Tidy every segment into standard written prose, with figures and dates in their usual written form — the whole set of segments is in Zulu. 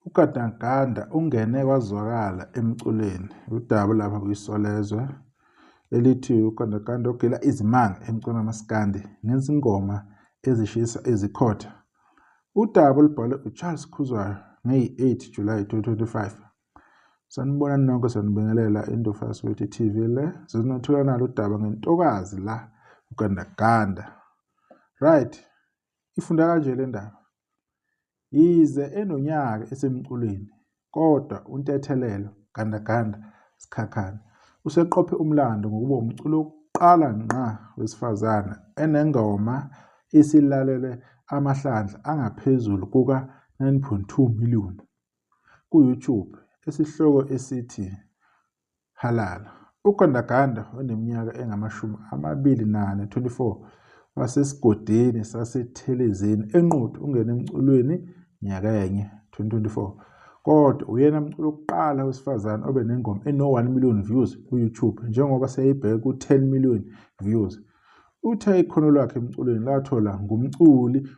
uGandaganda ungene kwazwakala emculweni udaba lapha kuyisolezwe elithi uGandaganda ogila izimanga emculweni kamaskandi ngezingoma ezishisa izikhotha. Udaba olubhalwe uCharles Khuzwayo ngeyi-8 July 2025. Sanibona nonke, sanibingelela Indofaswethu TV le. Sizinothola nalo udaba ngentokazi la uGandaganda. Right, ifunda kanje le ndaba. Yize enonyaka esemculweni, kodwa untethelelo Gandaganda Sikhakhane useqophe umlando ngokuba umculo wokuqala ngqa wesifazane enengoma esilalele amahlandla angaphezulu kuka-9.2 million ku-YouTube esihloko esithi Halala. uGandaganda oneminyaka engama-24 wasesigodini saseThelezini eNquthu ungene emculweni nyakenye 2024. Kodwa uyena mculo wokuqala wesifazane obe nengoma eno-1 million views ku-YouTube njengoba seyibheke ku-10 million views. Uthe ikhono lakhe emculweni lathola ngumculi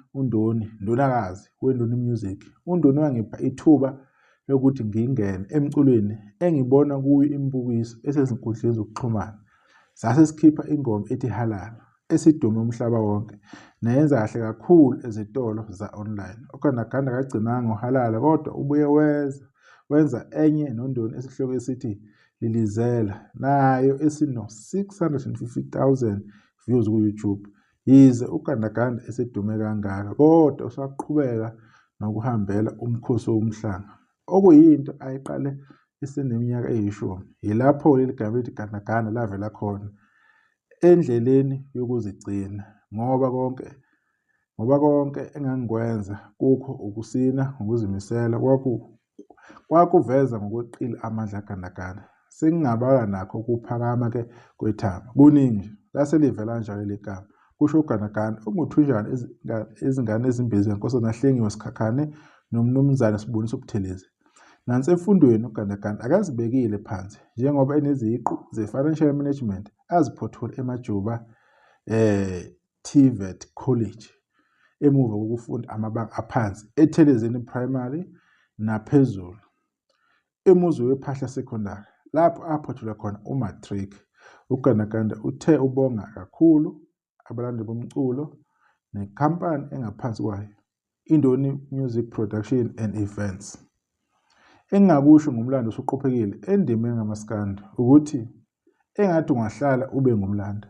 Ndonakazi weNdoni Music. uNdoni wangipha ithuba lokuthi ngingene emculweni engibona kuyo imibukiso esezinkundleni zokuxhumana. Sasikhipha ingoma ethi Halala esidume umhlaba wonke neyenza kahle kakhulu ezitolo za-online. uGandaganda akagcinanga ngoHalala kodwa ubuye wenza enye noNdoni esihloko esithi Lilizela nayo esino-650,000 views ku-YouTube. Yize uGandaganda esedume kangaka kodwa usaqhubeka nokuhambela umkhosi womhlanga, okuyinto ayiqale eseneminyaka eyishumi. Yilapho leli gama elithi Gandaganda lavela khona, endleleni yokuzigcina, ngoba konke engangikwenza kukho ukusina ngokuzimisela kwakuveza ngokweqile amandla kaGandaganda. Sengingabala nakho ukuphakama kwethamba. Kuningi nje lase livela njalo leli gama. Kusho uGandaganda onguthunjana izingane ezimbili zeNkosazana Hlengiwe Sikhakhane noMnumzane Sibonisa Buthelezi. Nansi emfundweni uGandaganda akazibekile phansi njengoba eneziqu ze-Financial Management aziphothule eMajuba TVET College emuva kokufunda amabanga aphansi eThelezini Primary naphezulu eMuzwa wePhahla Secondary lapho aphothula khona umatric. uGandaganda uthe ubonga kakhulu abalandeli bomculo nenkampani engaphansi kwayo, iNdoni Music Production and Events. Engingakusho ngomlando osuqophekile endimeni ngamaskandi ukuthi engathi ungahlala ube ngumlando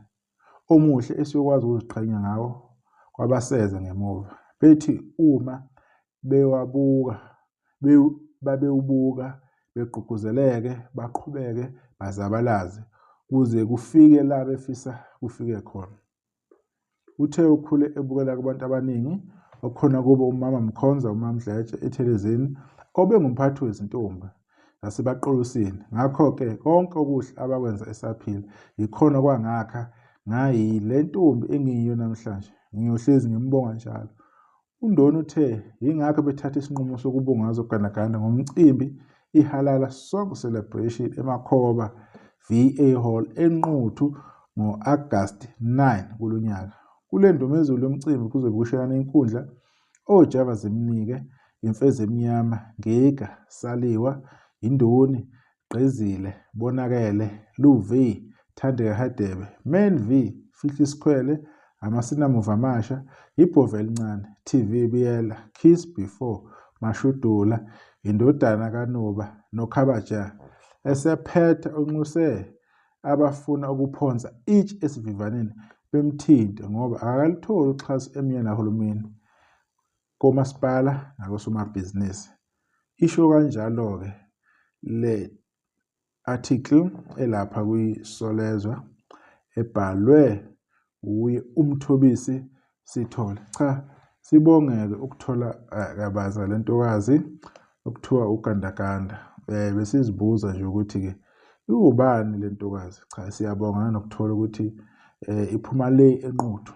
omuhle esiyokwazi ukuziqhenya ngawo kwabaseza ngemuva. Bethi uma babewubuka begqugquzeleke baqhubeke bazabalaze kuze kufike la befisa kufike khona. Uthe ukhule ebukela kubantu abaningi okhona kubo uMama Mkhonza, uMama Mdletshe eThelezini obe ngumphathi wezintombi nasebaqolusini. Ngakho-ke konke okuhle abakwenza esaphila yikhona kwangakha ngayile ntombi engiyiyo namhlanje, ngiyohlezi ngimbonga njalo. uNdoni uthe yingakho bethatha isinqumo sokubungaza uGandaganda ngomcimbi iHalala Song Celebration eMakhoba VA Hall eNquthu ngo-Agasti 9 kulo nyaka. Kule ndumezulu yomcimbi kuzobe kushayana inkundla oJava Zimnike, Imfeza Emnyama, Ngiga, Saliwa, Indoni, Gqezile, Bonakele, Lu V, Thandeka Hadebe, Man V, Fihla Isikhwele, Amasinamuva Amasha, Ibhove Elincane, TV Biyela, Kiss Before, Mashudula, Indodana kaNuba noKhabaja. Esephetha unxuse abafuna ukuphonsa each esivivaneni bemthinte ngoba akalutholi uxhaso eminye nahulumeni, komasipala nakosomabhizinisi. Isho kanjalo-ke le article elapha kuyisolezwa ebhalwe uye uMthobisi Sithole. Cha, sibongeke ukuthola kabaza le ntokazi okuthiwa uGandaganda. Besizibuza nje ukuthi-ke iwubani le ntokazi. Cha, siyabonga nanokuthola ukuthi iphuma le eNquthu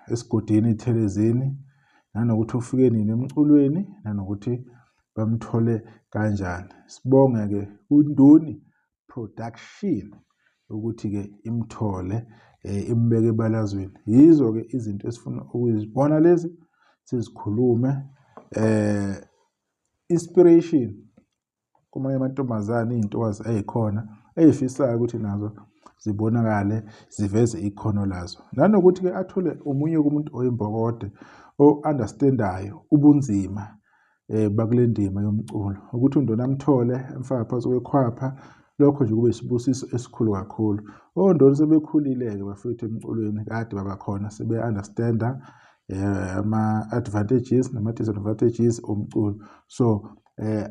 esigodini iThelezini, nanokuthi ufike nini emculweni, nanokuthi bamthole kanjani. Sibonge-ke uNdoni Production ukuthi-ke imthole imbeke ebalazweni. Yizo-ke izinto esifuna ukuzibona lezi sizikhulume inspiration kumanye amantombazane, iy'ntokazi ey'khona ey'fisayo ukuthi nazo zibonakale ziveze ikhono lazo. Nanokuthi-ke athole omunye umuntu oyimbokode o-understand-ayo ubunzima bakule ndima yomculo, ukuthi undona amthole amfake phansi kwekhwapha. Lokho nje kube isibusiso esikhulu kakhulu. Ondoni sebekhulile-ke bafethu emculweni kade babakhona sebe-understand-a ama-advantages nama-disadvantages omculo. So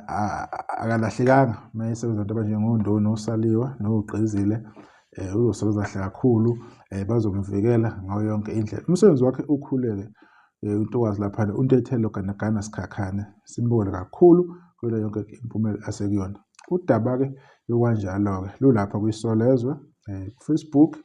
akalahlekanga uma esebenza nabantu abanjengondoni, oSaliwa noGqizile. Uzosebenza kahle kakhulu, bazomvikela ngayo yonke indlela. Umsebenzi wakhe ukhuleke intokazi laphana uNtethelo Ganagana Sikhakhane, simbonge kakhulu kuyo yonke impumelelo asekuyona. Udaba-ke lokwanjalo-ke lulapha kwiSolezwe Facebook,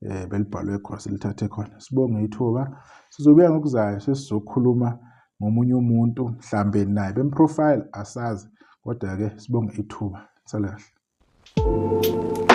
belibhalwe khona silithathe khona. Sibonge ithuba, sizobuya ngokuzayo sesizokhuluma ngomunye umuntu mhlambe naye bemprofile asazi, kodwa-ke sibonge ithuba. Sale kahle.